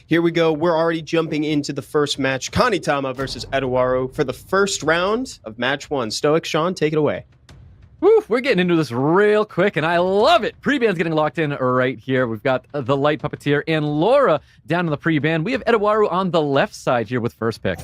Here we go. We're already jumping into the first match. KANITAMA versus ETOWARU for the first round of match 1. Stoic, Sean, take it away. Woo, we're getting into this real quick, and I love it. Pre-ban's getting locked in right here. We've got the Light Puppeteer and Laura down in the pre-ban. We have ETOWARU on the left side here with first pick.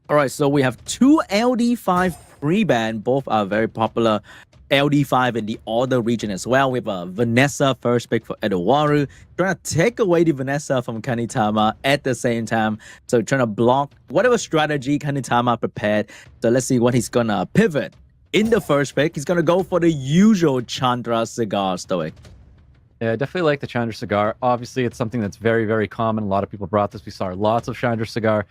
All right, so we have two LD5 pre-ban. Both are very popular. LD5 in the other region as well. We have a Vanessa first pick for ETOWARU, trying to take away the Vanessa from KANITAMA at the same time. So trying to block whatever strategy KANITAMA prepared. So let's see what he's gonna pivot. In the first pick, he's gonna go for the usual Chandra cigar, Stoic. Yeah, I definitely like the Chandra cigar. Obviously, it's something that's very, very common. A lot of people brought this. We saw lots of Chandra cigar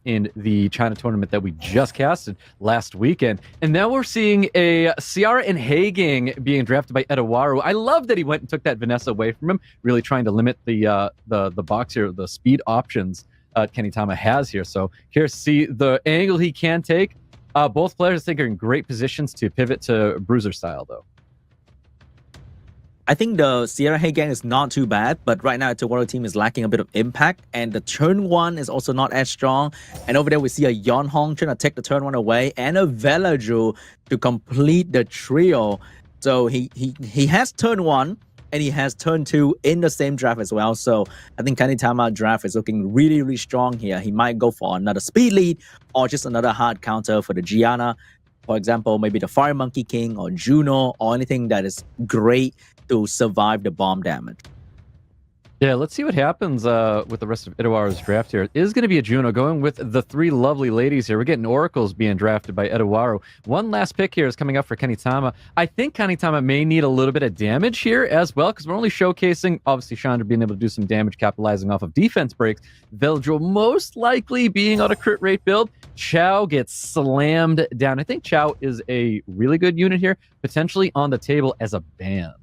in the China tournament that we just casted last weekend. And now we're seeing a Ciara and Hagang being drafted by ETOWARU. I love that he went and took that Vanessa away from him, really trying to limit the box here, the speed options KANITAMA has here. So here's see the angle he can take. Both players, I think, are in great positions to pivot to Bruiser style, though. I think the Ciara Hagang is not too bad, but right now the ETOWARU team is lacking a bit of impact, and the turn 1 is also not as strong. And over there we see a Yeonhong trying to take the turn 1 away, and a Velaju to complete the trio. So he has turn 1, and he has turn 2 in the same draft as well. So I think KANITAMA draft is looking really, really strong here. He might go for another speed lead, or just another hard counter for the Gianna. For example, maybe the Fire Monkey King or Juno, or anything that is great to survive the bomb damage. Yeah, let's see what happens with the rest of ETOWARU's draft here. It is going to be a Juno going with the three lovely ladies here. We're getting Oracles being drafted by ETOWARU. One last pick here is coming up for KANITAMA. I think KANITAMA may need a little bit of damage here as well, because we're only showcasing, obviously, Chandra being able to do some damage, capitalizing off of defense breaks. Veldril most likely being on a crit rate build. Chow gets slammed down. I think Chow is a really good unit here, potentially on the table as a ban.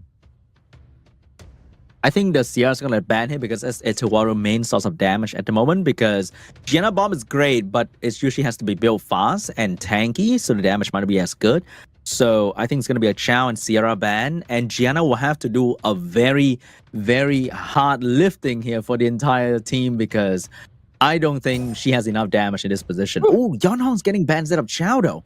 I think the Ciara is going to ban him because it's ETOWARU's main source of damage at the moment, because Gianna Bomb is great, but it usually has to be built fast and tanky, so the damage might not be as good. So I think it's going to be a Chow and Ciara ban, and Gianna will have to do a very, very hard lifting here for the entire team, because I don't think she has enough damage in this position. Oh, Yeonhong's getting banned instead of Chow, though.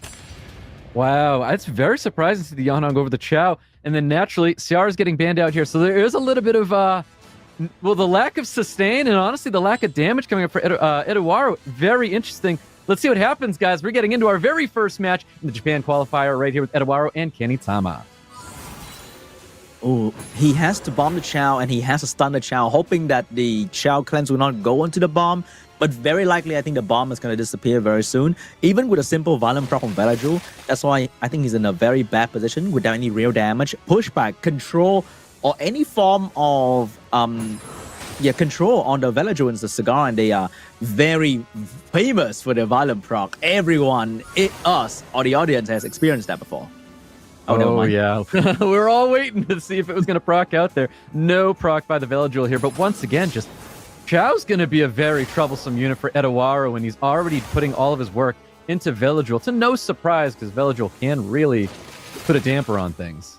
Wow, that's very surprising to see the Yeonhong over the Chow. And then naturally, Ciara's getting banned out here. So there is a little bit of, well, the lack of sustain and honestly the lack of damage coming up for ETOWARU. Very interesting. Let's see what happens, guys. We're getting into our very first match in the Japan qualifier right here with ETOWARU and KANITAMA. Oh, he has to bomb the Chow and he has to stun the Chow, hoping that the Chow cleanse will not go into the bomb. But very likely, I think the bomb is going to disappear very soon. Even with a simple violent proc from Velaju. That's why I think he's in a very bad position without any real damage. Pushback, control, or any form of control on the Velaju and the cigar. And they are very famous for their violent proc. Everyone, us, or the audience has experienced that before. Oh yeah. We're all waiting to see if it was going to proc out there. No proc by the Velaju here. But once again, just Chow's going to be a very troublesome unit for ETOWARU when he's already putting all of his work into Velaju. To no surprise, because Velaju can really put a damper on things.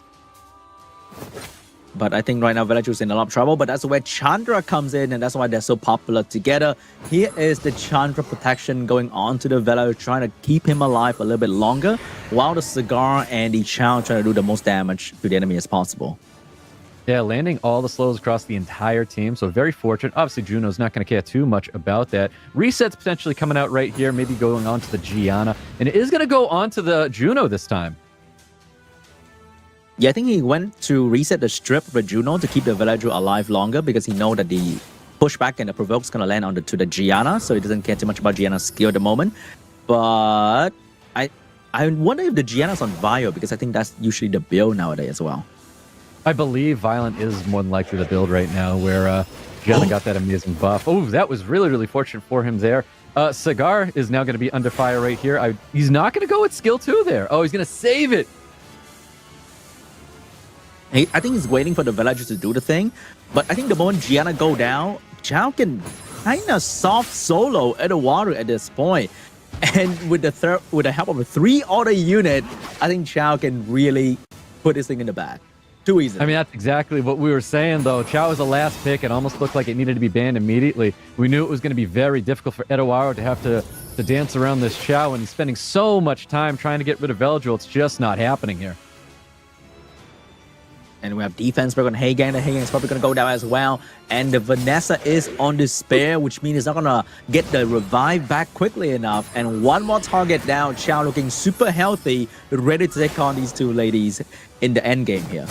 But I think right now Velaju's in a lot of trouble, but that's where Chandra comes in, and that's why they're so popular together. Here is the Chandra protection going on to the Velaju, trying to keep him alive a little bit longer, while the Cigar and the Chow trying to do the most damage to the enemy as possible. Yeah, landing all the slows across the entire team, so very fortunate. Obviously, Juno's not going to care too much about that. Resets potentially coming out right here, maybe going on to the Gianna, and it is going to go on to the Juno this time. Yeah, I think he went to reset the strip for Juno to keep the Velaju alive longer, because he knows that the pushback and the provoke's going to land to the Gianna, so he doesn't care too much about Gianna's skill at the moment. But I wonder if the Gianna's on Vio, because I think that's usually the build nowadays as well. I believe Violent is more than likely the build right now, where Gianna got that amazing buff. Oh, that was really, really fortunate for him there. Cigar is now going to be under fire right here. He's not going to go with skill 2 there. Oh, he's going to save it. I think he's waiting for the Velaju to do the thing, but I think the moment Gianna go down, Chow can kind of soft solo ETOWARU at this point. And with the help of a 3 other unit, I think Chow can really put this thing in the bag. Too easy. I mean, that's exactly what we were saying, though. Chow was the last pick. It almost looked like it needed to be banned immediately. We knew it was going to be very difficult for ETOWARU to have to dance around this Chow, and he's spending so much time trying to get rid of Veladril. It's just not happening here. And we have defense work on Hagang. The Hagang is probably going to go down as well. And the Vanessa is on despair, which means it's not going to get the revive back quickly enough. And one more target down. Chow looking super healthy, ready to take on these two ladies in the end game here.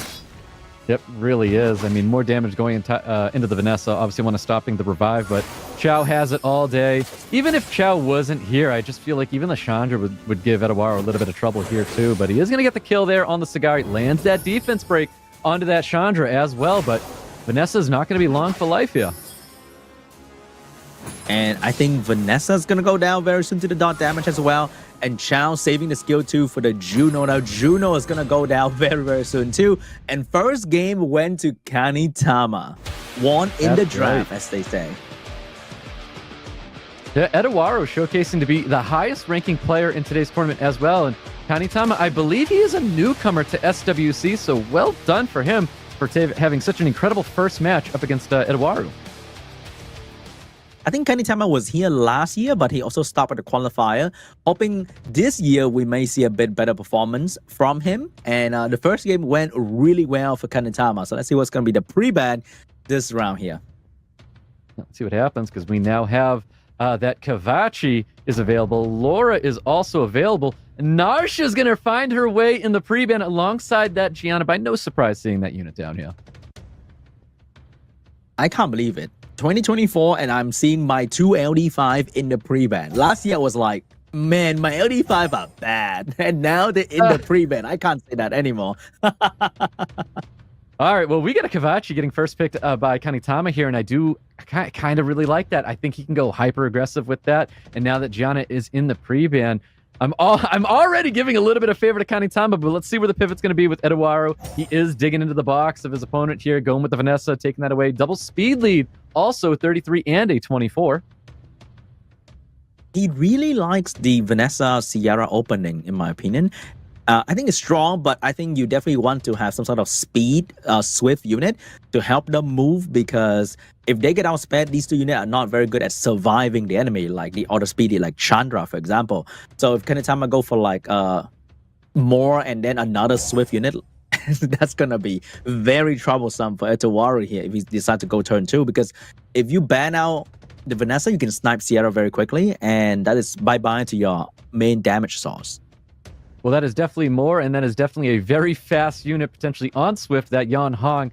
Yep, really is. I mean, more damage going into the Vanessa. Obviously want to stopping the revive, but Chow has it all day. Even if Chow wasn't here, I just feel like even the Chandra would give ETOWARU a little bit of trouble here too. But he is going to get the kill there on the Cigar. He lands that defense break onto that Chandra as well, but Vanessa's not going to be long for life here. And I think Vanessa's going to go down very soon to the dot damage as well. And Chow saving the skill 2 for the Juno. Now, Juno is going to go down very, very soon too. And first game went to KANITAMA. Won in the draft, as they say. Yeah, ETOWARU showcasing to be the highest ranking player in today's tournament as well. And KANITAMA, I believe he is a newcomer to SWC, so well done for him for having such an incredible first match up against ETOWARU. I think KANITAMA was here last year, but he also stopped at the qualifier. Hoping this year we may see a bit better performance from him. And the first game went really well for KANITAMA. So let's see what's going to be the pre-ban this round here. Let's see what happens, because we now have that Kavachi is available. Laura is also available. Narsha is going to find her way in the pre-ban alongside that Gianna. By no surprise seeing that unit down here. I can't believe it. 2024 and I'm seeing my 2 LD5 in the pre-ban. Last year I was like, man, my LD5 are bad. And now they're in the pre-ban. I can't say that anymore. All right, well, we got a Kavachi getting first picked by KANITAMA here, and I do kind of really like that. I think he can go hyper aggressive with that. And now that Gianna is in the pre-ban, I'm already giving a little bit of favor to KANITAMA, but let's see where the pivot's going to be with ETOWARU. He is digging into the box of his opponent here, going with the Vanessa, taking that away. Double speed lead, also 33 and a 24. He really likes the Vanessa Sierra opening, in my opinion. I think it's strong, but I think you definitely want to have some sort of speed, swift unit to help them move, because if they get outsped, these two units are not very good at surviving the enemy, like the auto speedy, like Chandra, for example. So if KANITAMA go for like more and then another swift unit, that's going to be very troublesome for ETOWARU here if he decides to go turn 2, because if you ban out the Vanessa, you can snipe Sierra very quickly, and that is bye-bye to your main damage source. Well, that is definitely more, and that is definitely a very fast unit potentially on Swift, that Yan Hong.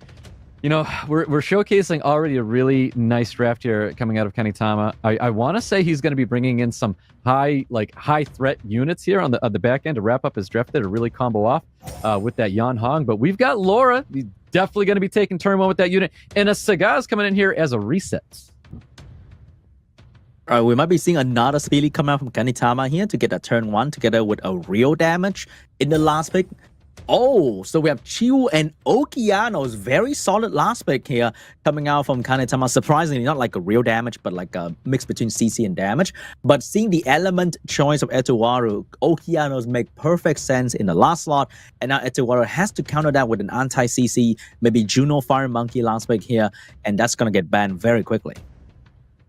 You know, we're showcasing already a really nice draft here coming out of KANITAMA. I want to say he's going to be bringing in some high threat units here on the back end to wrap up his draft there to really combo off with that Yan Hong. But we've got Laura. He's definitely going to be taking turn 1 with that unit, and a Sagaz coming in here as a reset. We might be seeing another speedy come out from KANITAMA here to get a turn 1 together with a real damage in the last pick. Oh, so we have Chiu and Okeanos. Very solid last pick here coming out from KANITAMA. Surprisingly, not like a real damage, but like a mix between CC and damage. But seeing the element choice of ETOWARU, Okeanos make perfect sense in the last slot. And now ETOWARU has to counter that with an anti-CC, maybe Juno Fire Monkey last pick here. And that's going to get banned very quickly.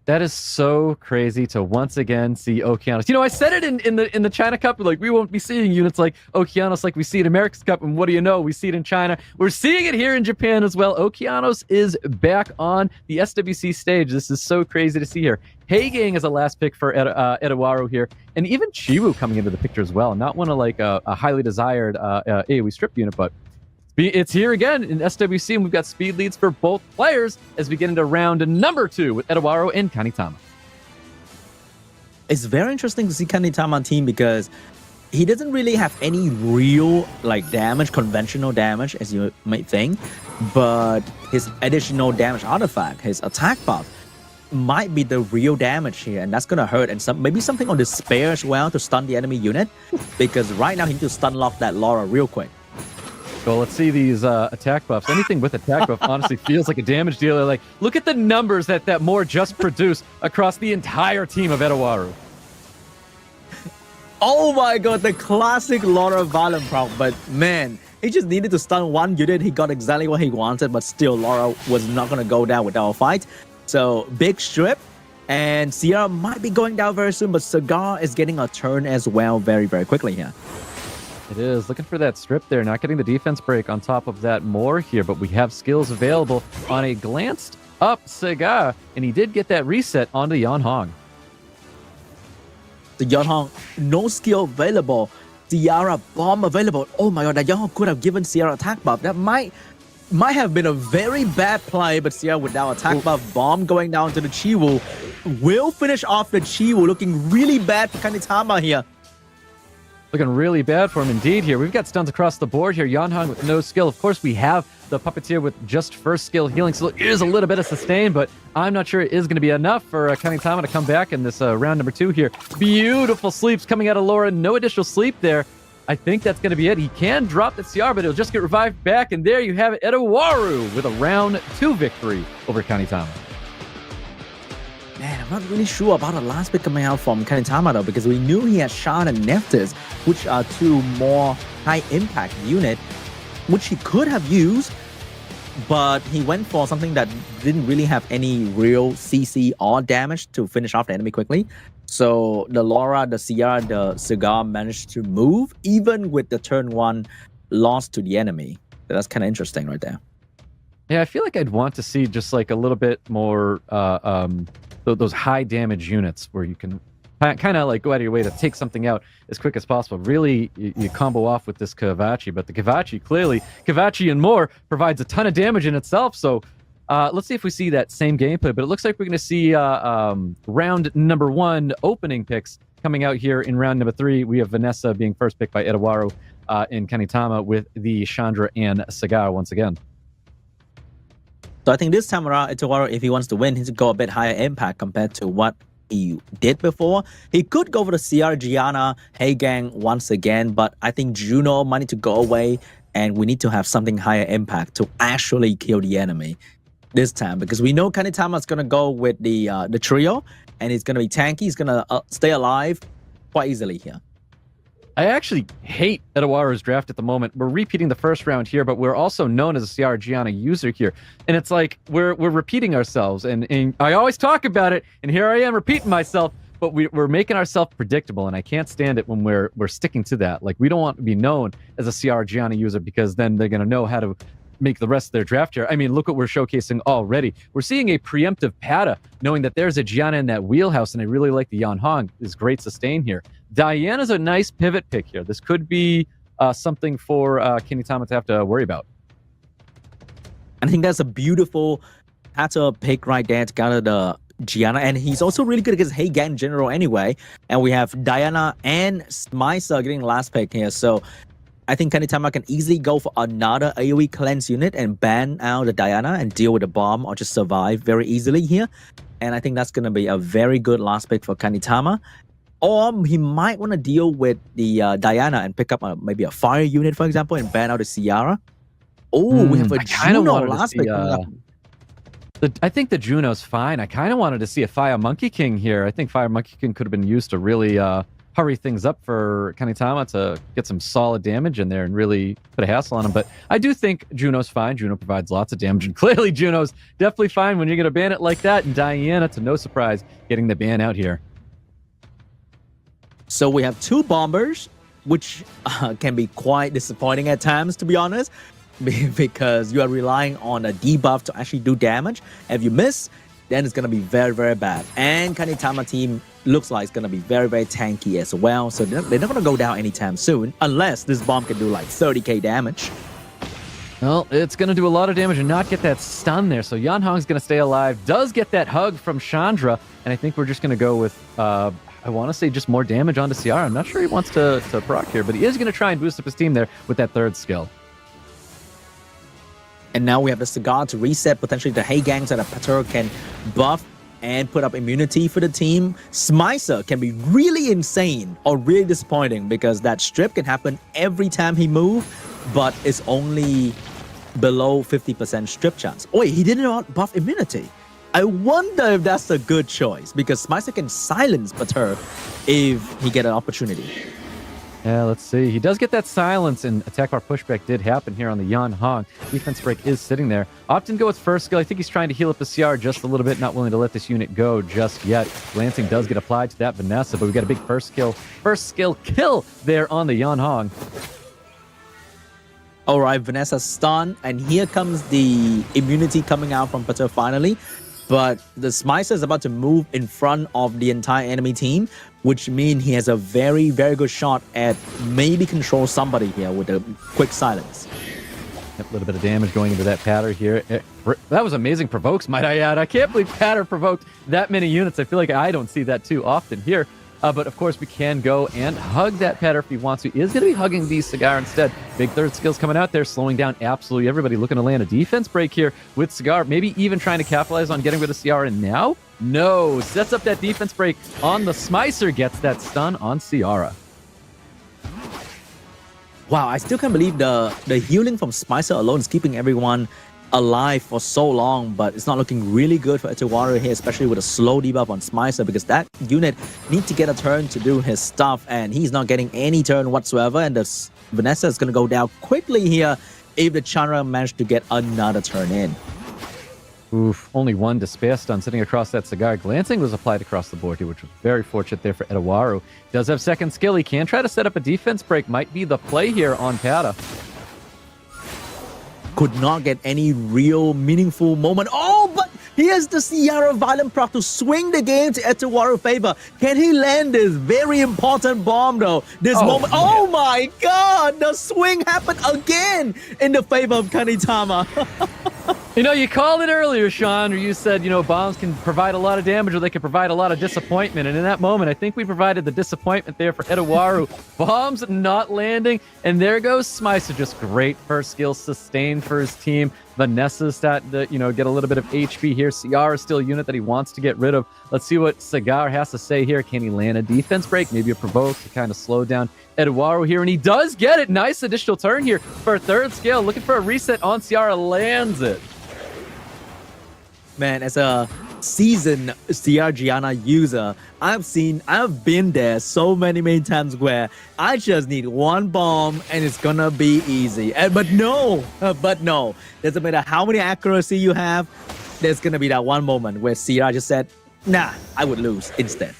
That is so crazy to once again see Okeanos. You know, I said it in the China Cup, like we won't be seeing units like Okeanos like we see it in America's Cup, and what do you know? We see it in China. We're seeing it here in Japan as well. Okeanos is back on the SWC stage. This is so crazy to see here. Hagang is a last pick for ETOWARU here, and even Chiwu coming into the picture as well. Not one of like a highly desired AoE strip unit, but it's here again in SWC, and we've got speed leads for both players as we get into round number 2 with ETOWARU and KANITAMA. It's very interesting to see KANITAMA team because he doesn't really have any real like damage, conventional damage as you might think, but his additional damage artifact, his attack buff, might be the real damage here, and that's gonna hurt. And maybe something on the spare as well to stun the enemy unit, because right now he needs to stun lock that Laura real quick. Well, let's see these attack buffs. Anything with attack buff honestly feels like a damage dealer. Like, look at the numbers that Moore just produced across the entire team of ETOWARU. Oh my god, the classic Laura Valen prompt. But man, He just needed to stun one unit. He got exactly what he wanted, but still, Laura was not going to go down without a fight. So, big strip. And Sierra might be going down very soon, but Cigar is getting a turn as well very, very quickly here. It is. Looking for that strip there. Not getting the defense break on top of that more here, but we have skills available on a glanced up Cigar, and he did get that reset onto Yan Hong. The Yan Hong, no skill available. Sierra bomb available. Oh my god, that Yan Hong could have given Sierra attack buff. That might have been a very bad play, but Sierra without attack buff, bomb going down to the Chiwu will finish off the Chiwu, looking really bad for Kanitama here. Looking really bad for him indeed here. We've got stuns across the board here. Yan Hong with no skill. Of course, we have the Puppeteer with just first skill healing, so it is a little bit of sustain, but I'm not sure it is going to be enough for Kanitama to come back in this round number 2 here. Beautiful sleeps coming out of Laura. No additional sleep there. I think that's going to be it. He can drop the CR, but it'll just get revived back, and there you have it. ETOWARU with a round 2 victory over Kanitama. Man, I'm not really sure about the last pick coming out from Kanitama though, because we knew he had Shan and Neftis, which are 2 more high impact unit, which he could have used, but he went for something that didn't really have any real CC or damage to finish off the enemy quickly. So the Laura, the Sierra, the Cigar managed to move, even with the turn 1 loss to the enemy. So that's kind of interesting right there. Yeah, I feel like I'd want to see just like a little bit more those high damage units where you can kind of like go out of your way to take something out as quick as possible. Really, you combo off with this Kavachi, but the Kavachi, clearly, Kavachi and more provides a ton of damage in itself. So let's see if we see that same gameplay, but it looks like we're going to see round number 1 opening picks coming out here in round number 3. We have Vanessa being first picked by ETOWARU in Kanitama with the Chandra and Cigar once again. So I think this time around, ETOWARU, if he wants to win, he should go a bit higher impact compared to what he did before. He could go for the CR Gianna, Hey Gang once again, but I think Juno might need to go away, and we need to have something higher impact to actually kill the enemy this time, because we know Kanitama is going to go with the trio, and he's going to be tanky. He's going to stay alive quite easily here. I actually hate ETOWARU's draft at the moment. We're repeating the first round here, but we're also known as a CR Gianna user here. And it's like we're repeating ourselves. And I always talk about it, and here I am repeating myself, but we're making ourselves predictable, and I can't stand it when we're sticking to that. Like, we don't want to be known as a CR Gianna user, because then they're going to know how to make the rest of their draft here. I mean, look what we're showcasing already. We're seeing a preemptive Pata, knowing that there's a Gianna in that wheelhouse, and I really like the Yan Hong. Is great sustain here. Diana's a nice pivot pick here. This could be something for Kanitama to have to worry about. I think that's a beautiful Pata pick right there to gather the Gianna, and he's also really good against Hey Gang in general anyway. And we have Diana and Smysa getting last pick here, so I think Kanitama can easily go for another AoE cleanse unit and ban out the Diana and deal with the bomb, or just survive very easily here. And I think that's going to be a very good last pick for Kanitama. Or he might want to deal with the Diana and pick up maybe a fire unit, for example, and ban out the Ciara. Oh, we have a Juno last pick. I think the Juno's fine. I kind of wanted to see a Fire Monkey King here. I think Fire Monkey King could have been used to really hurry things up for Kanitama to get some solid damage in there and really put a hassle on him. But I do think Juno's fine. Juno provides lots of damage, and clearly Juno's definitely fine when you're going to ban it like that. And Diana, to no surprise, getting the ban out here. So we have 2 bombers, which can be quite disappointing at times, to be honest, because you are relying on a debuff to actually do damage. If you miss, then it's going to be very, very bad. And Kanitama team looks like it's going to be very, very tanky as well. So they're not going to go down anytime soon, unless this bomb can do like 30k damage. Well, it's going to do a lot of damage and not get that stun there. So Yan Hong's going to stay alive, does get that hug from Chandra, and I think we're just going to go with... I want to say just more damage onto CR. I'm not sure he wants to proc here, but he is going to try and boost up his team there with that 3rd skill. And now we have the Cigar to reset potentially the Hey Gangs that a Pater can buff and put up immunity for the team. Smysa can be really insane or really disappointing, because that strip can happen every time he moves, but it's only below 50% strip chance. Oh wait, he did not buff immunity. I wonder if that's a good choice, because Smysa can silence Pater if he get an opportunity. Yeah, let's see. He does get that silence, and attack bar pushback did happen here on the Yan Hong. Defense break is sitting there. Often go with first skill. I think he's trying to heal up the CR just a little bit, not willing to let this unit go just yet. Glancing does get applied to that Vanessa, but we got a big first skill kill there on the Yan Hong. All right, Vanessa stunned, and here comes the immunity coming out from Pater finally. But the Smicer is about to move in front of the entire enemy team, which means he has a very, very good shot at maybe control somebody here with a quick silence. A little bit of damage going into that Patter here. That was amazing provokes, might I add. I can't believe Patter provoked that many units. I feel like I don't see that too often here. But of course, we can go and hug that Patter if he wants to. He is going to be hugging the Cigar instead. Big third skills coming out there, slowing down absolutely everybody. Looking to land a defense break here with Cigar. Maybe even trying to capitalize on getting rid of Ciara now? No. Sets up that defense break on the Smicer. Gets that stun on Ciara. Wow, I still can't believe the healing from Smicer alone is keeping everyone alive for so long, but it's not looking really good for ETOWARU here, especially with a slow debuff on Smicer, because that unit needs to get a turn to do his stuff, and he's not getting any turn whatsoever, and the Vanessa is going to go down quickly here if the Chandra managed to get another turn in. Oof, only one despair stun sitting across that Cigar. Glancing was applied across the board here, which was very fortunate there for ETOWARU. Does have second skill. He can try to set up a defense break. Might be the play here on Pata. Could not get any real meaningful moment. Oh, but here's the Ciara Violent Proc to swing the game to ETOWARU favor. Can he land this very important bomb though? This moment. Man. Oh my god! The swing happened again in the favor of Kanitama. You know, you called it earlier, Sean, or you said, you know, bombs can provide a lot of damage or they can provide a lot of disappointment. And in that moment, I think we provided the disappointment there for ETOWARU. Bombs not landing. And there goes Smicer. Just great first skill sustained for his team. Vanessa's starting to, you know, get a little bit of HP here. Ciara is still a unit that he wants to get rid of. Let's see what Cigar has to say here. Can he land a defense break? Maybe a provoke to kind of slow down ETOWARU here. And he does get it. Nice additional turn here for a third skill. Looking for a reset on Ciara. Lands it. Man, as a seasoned CR Gianna user, I've been there so many times where I just need one bomb and it's gonna be easy. But no, doesn't matter how many accuracy you have, there's gonna be that one moment where CR just said, nah, I would lose instead.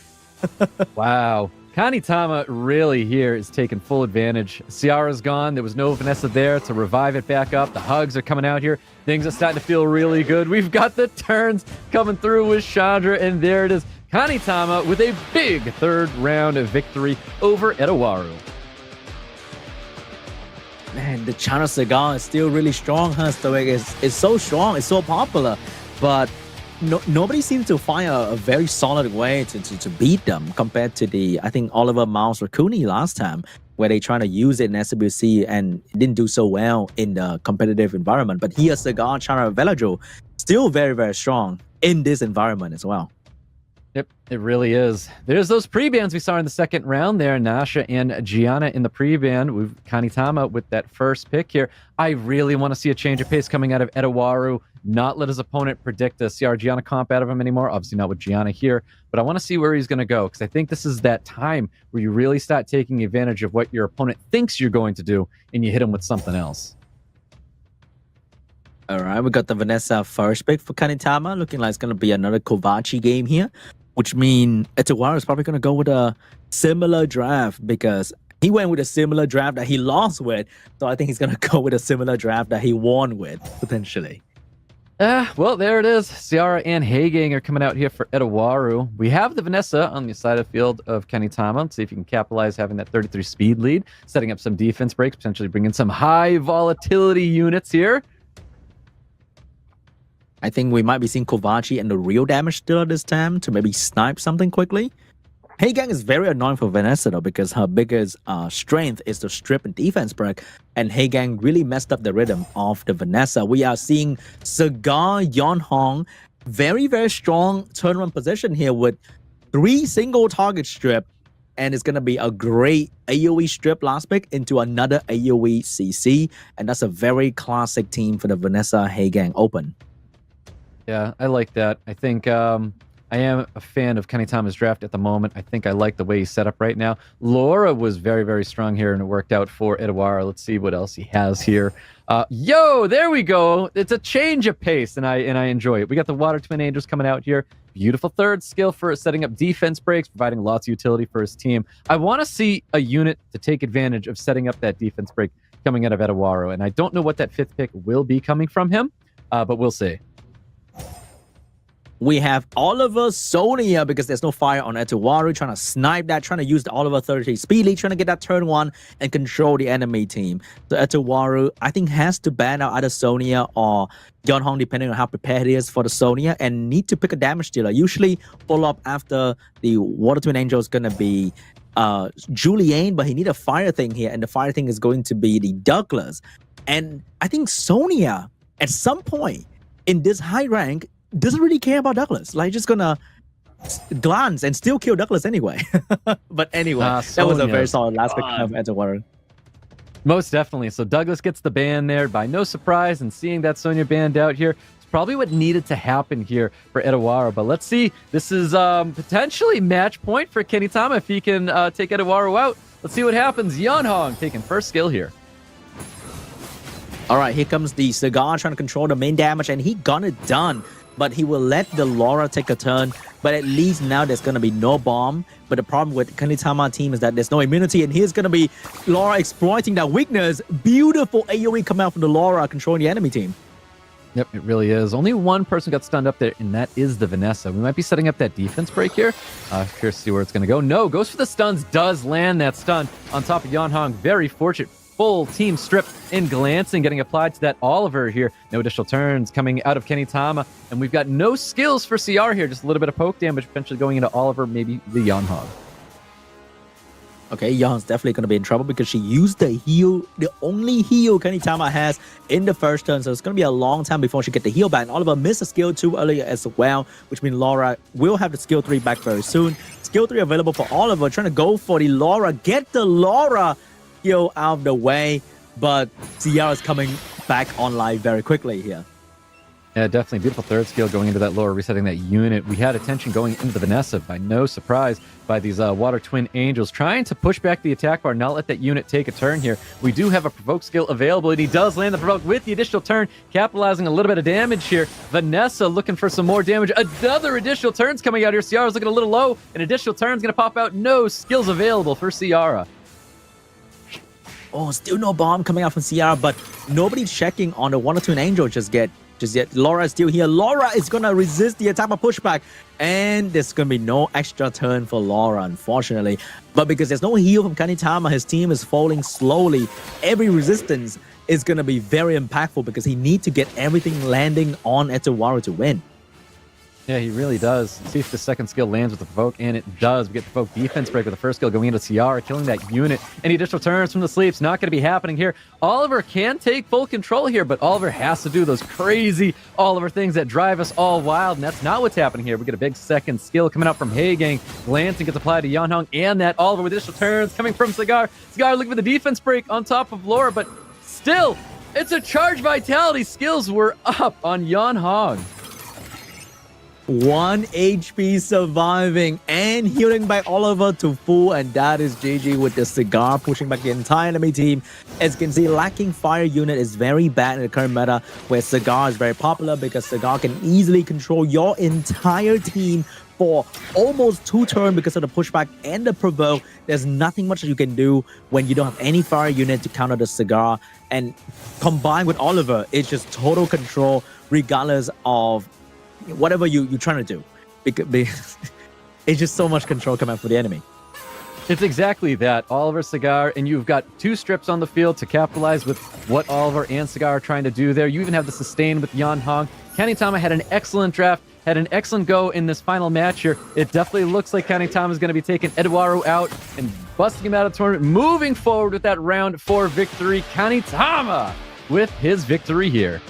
Wow. Kanitama really here is taking full advantage. Ciara's gone. There was no Vanessa there to revive it back up. The hugs are coming out here. Things are starting to feel really good. We've got the turns coming through with Chandra, and there it is. Kanitama with a big third round of victory over ETOWARU. Man, the China Cigar is still really strong, huh? Stoic is so strong, it's so popular, but nobody seems to find a very solid way to beat them compared to the, I think, Oliver Miles or Cooney last time, where they trying to use it in SWC and it didn't do so well in the competitive environment. But here, Cigar, Chara, Velajo, still very strong in this environment as well. Yep, it really is. There's those pre-bans we saw in the second round there. Nasha and Gianna in the pre-ban. We've Kanitama with that first pick here. I really want to see a change of pace coming out of ETOWARU. Not let his opponent predict a CR Gianna comp out of him anymore. Obviously not with Gianna here, but I want to see where he's going to go, because I think this is that time where you really start taking advantage of what your opponent thinks you're going to do and you hit him with something else. All right, we got the Vanessa first pick for Kanitama. Looking like it's going to be another Kovaci game here, which means ETOWARU is probably going to go with a similar draft, because he went with a similar draft that he lost with. So I think he's going to go with a similar draft that he won with, potentially. Well, there it is. Ciara and Hagang are coming out here for ETOWARU. We have the Vanessa on the side of the field of Kanitama. Let's see if you can capitalize having that 33 speed lead, setting up some defense breaks, potentially bringing some high volatility units here. I think we might be seeing Kovaci and the real damage dealer this time to maybe snipe something quickly. Hagang is very annoying for Vanessa though, because her biggest strength is the strip and defense break, and Hagang really messed up the rhythm of the Vanessa. We are seeing Cigar Yon Hong very strong turnaround position here with 3 single target strip, and it's gonna be a great AoE strip last pick into another AoE CC, and that's a very classic team for the Vanessa Hagang Open. Yeah, I like that. I think I am a fan of Kanitama's draft at the moment. I think I like the way he's set up right now. Laura was very, very strong here, and it worked out for ETOWARU. Let's see what else he has here. Yo, there we go. It's a change of pace, and I enjoy it. We got the Water Twin Angels coming out here. Beautiful third skill for setting up defense breaks, providing lots of utility for his team. I want to see a unit to take advantage of setting up that defense break coming out of ETOWARU, and I don't know what that 5th pick will be coming from him, but we'll see. We have Oliver Sonia because there's no fire on ETOWARU, trying to snipe that, trying to use the Oliver 30 speed lead, trying to get that turn 1 and control the enemy team. So ETOWARU, I think, has to ban out either Sonia or Yeonhong, depending on how prepared he is for the Sonia, and need to pick a damage dealer. Usually follow up after the Water Twin Angel is going to be Julian, but he need a fire thing here, and the fire thing is going to be the Douglas. And I think Sonia, at some point in this high rank, doesn't really care about Douglas. Like, just gonna glance and still kill Douglas anyway. But anyway, that was a very solid last pick of ETOWARU. Most definitely. So Douglas gets the ban there by no surprise, and seeing that Sonya banned out here, it's probably what needed to happen here for ETOWARU. But let's see. This is potentially match point for KANITAMA if he can take ETOWARU out. Let's see what happens. Yeonhong taking first skill here. All right, here comes the Cigar trying to control the main damage, and he got it done. But he will let the Laura take a turn. But at least now there's going to be no bomb. But the problem with KANITAMA team is that there's no immunity. And here's going to be Laura exploiting that weakness. Beautiful AoE coming out from the Laura, controlling the enemy team. Yep, it really is. Only one person got stunned up there, and that is the Vanessa. We might be setting up that defense break here. Curious to see where it's going to go. No, goes for the stuns, does land that stun on top of Yeonhong. Very fortunate. Full team strip in glancing getting applied to that Oliver here. No additional turns coming out of KANITAMA, and we've got no skills for CR here. Just a little bit of poke damage potentially going into Oliver, maybe the Yeonhong. Okay, Yeonhong's definitely going to be in trouble because she used the heal, the only heal KANITAMA has in the first turn. So it's going to be a long time before she get the heal back. And Oliver missed a skill 2 earlier as well, which means Laura will have the skill 3 back very soon. Skill 3 available for Oliver, trying to go for the Laura, get the Laura out of the way, but Sierra is coming back online very quickly here. Yeah, definitely. Beautiful third skill going into that lower, resetting that unit. We had attention going into the Vanessa by no surprise by these Water Twin Angels, trying to push back the attack bar, not let that unit take a turn here. We do have a provoke skill available, and he does land the provoke with the additional turn, capitalizing a little bit of damage here. Vanessa looking for some more damage. Another additional turns coming out here. Ciara's looking a little low. An additional turn's going to pop out. No skills available for Ciara. Oh, still no bomb coming out from Ciara, but nobody checking on the Water Twin Angel just yet. Laura is still here. Laura is going to resist the attack by pushback, and there's going to be no extra turn for Laura, unfortunately. But because there's no heal from KANITAMA, his team is falling slowly. Every resistance is going to be very impactful because he needs to get everything landing on ETOWARU to win. Yeah, he really does. See if the second skill lands with the provoke, and it does. We get the provoke defense break with the first skill going into Ciara, killing that unit. Any additional turns from the sleeps, not going to be happening here. Oliver can take full control here, but Oliver has to do those crazy Oliver things that drive us all wild, and that's not what's happening here. We get a big second skill coming out from Haegang. Glancing gets applied to Yeonhong, and that Oliver with additional turns coming from Cigar. Cigar looking for the defense break on top of Laura, but still, it's a charge vitality. Skills were up on Yeonhong. 1 HP surviving and healing by Oliver to full, and that is GG with the Cigar pushing back the entire enemy team. As you can see, lacking fire unit is very bad in the current meta, where Cigar is very popular because Cigar can easily control your entire team for almost 2 turns because of the pushback and the provoke. There's nothing much that you can do when you don't have any fire unit to counter the Cigar, and combined with Oliver, it's just total control regardless of whatever you're trying to do, because it's just so much control coming out for the enemy. It's exactly that. Oliver, Cigar, and you've got 2 strips on the field to capitalize with what Oliver and Cigar are trying to do there. You even have the sustain with Yeonhong. KANITAMA had an excellent draft, had an excellent go in this final match here. It definitely looks like KANITAMA is going to be taking ETOWARU out and busting him out of the tournament, moving forward with that round 4 victory. KANITAMA with his victory here.